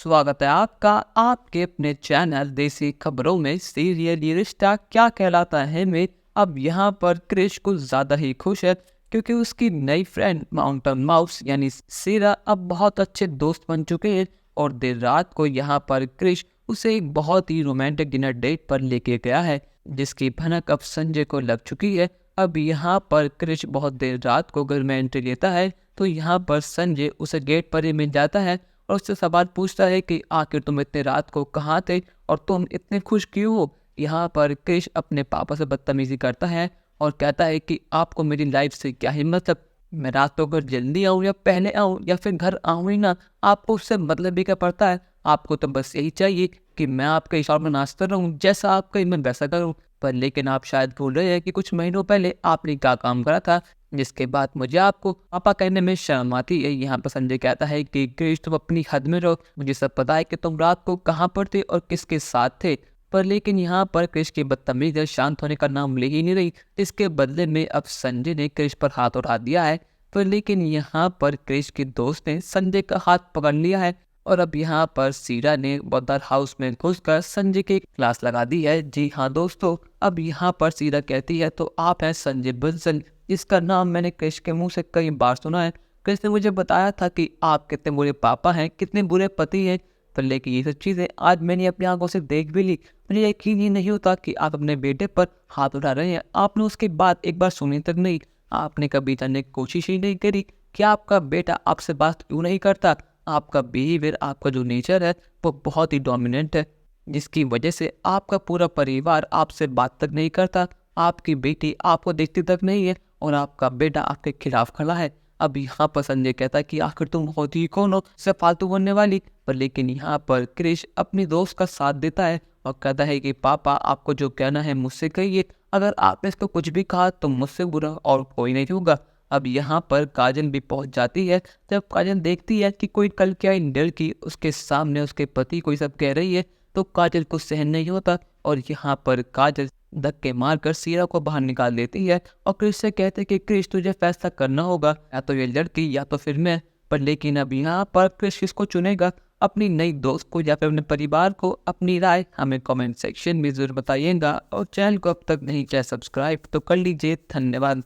स्वागत है आपका आपके अपने चैनल देसी खबरों में। सीरियल ये रिश्ता क्या कहलाता है में अब यहाँ पर क्रिश कुछ ज़्यादा ही खुश है क्योंकि उसकी नई फ्रेंड माउंटेन माउस यानी सीरा अब बहुत अच्छे दोस्त बन चुके हैं। और देर रात को यहाँ पर क्रिश उसे एक बहुत ही रोमांटिक डिनर डेट पर लेके गया है, जिसकी भनक अब संजय को लग चुकी है। अब यहाँ पर क्रिश बहुत देर रात को घर में एंट्री लेता है तो यहाँ पर संजय उसे गेट पर ही मिल जाता है और उससे सवाल पूछता है कि आखिर तुम इतने रात को कहाँ थे और तुम इतने खुश क्यों हो। यहाँ पर क्रिश अपने पापा से बदतमीजी करता है और कहता है कि आपको मेरी लाइफ से क्या ही मतलब, मैं रात को घर जल्दी आऊँ या पहले आऊँ या फिर घर आऊँ ही ना, आपको उससे मतलब भी क्या पड़ता है। आपको तो बस यही चाहिए कि मैं आपके इशारों में नाचता रहूँ, जैसा आप कहीं मैं वैसा करूँ। पर लेकिन आप शायद भूल रहे हैं कि कुछ महीनों पहले आपने क्या काम करा था, जिसके बाद मुझे आपको पापा कहने में शर्म आती है। यहाँ पर संजय कहता है कि क्रिश तुम अपनी हद में रहो, मुझे सब पता है कि तुम रात को कहाँ पर थे और किसके साथ थे। पर लेकिन यहाँ पर क्रिश की बदतमीजी शांत होने का नाम ले ही नहीं रही। इसके बदले में अब संजय ने क्रिश पर हाथ उठा दिया है। पर लेकिन यहाँ पर क्रिश के दोस्त ने संजय का हाथ पकड़ लिया है और अब यहाँ पर सीरा ने बदर हाउस में घुसकर संजय की क्लास लगा दी है। जी हाँ दोस्तों, अब यहाँ पर सीरा कहती है तो आप हैं संजय बंसल, जिसका नाम मैंने क्रिश के मुंह से कई बार सुना है। क्रिश ने मुझे बताया था कि आप कितने बुरे पापा हैं, कितने बुरे पति हैं। पर लेकिन ये सब चीज़ें आज मैंने अपनी आंखों से देख भी ली। मुझे यकीन ही नहीं होता कि आप अपने बेटे पर हाथ उठा रहे हैं। आपने उसकी बात एक बार सुनी तक नहीं, आपने कभी जानने की कोशिश ही नहीं करी कि आपका बेटा आपसे बात क्यों नहीं करता। आपका बिहेवियर, आपका जो नेचर है वो बहुत ही डोमिनेंट है, जिसकी वजह से आपका पूरा परिवार आपसे बात तक नहीं करता। आपकी बेटी आपको देखती तक नहीं है और आपका बेटा आपके खिलाफ खड़ा है। अब यहाँ पर संजय कहता है कि आखिर तुम होती ही कौन हो से फालतू बनने वाली। पर लेकिन यहाँ पर क्रिश अपनी दोस्त का साथ देता है और कहता है कि पापा आपको जो कहना है मुझसे कहिए, अगर आपने इसको कुछ भी कहा तो मुझसे बुरा और कोई नहीं होगा। अब यहाँ पर काजल भी पहुंच जाती है। जब काजल देखती है कि कोई कल क्या इन लड़की उसके सामने उसके पति को सब कह रही है तो काजल को सहन नहीं होता और यहाँ पर काजल धक्के मारकर सीरा को बाहर निकाल देती है और क्रिश से कहते कि क्रिश तुझे फैसला करना होगा, या तो ये लड़की या तो फिर मैं। पर लेकिन अब यहाँ पर क्रिश किसको चुनेगा, अपनी नई दोस्त को या फिर अपने परिवार को। अपनी राय हमें कमेंट सेक्शन में जरूर बताइएगा और चैनल को अब तक नहीं किया सब्सक्राइब तो कर लीजिए। धन्यवाद।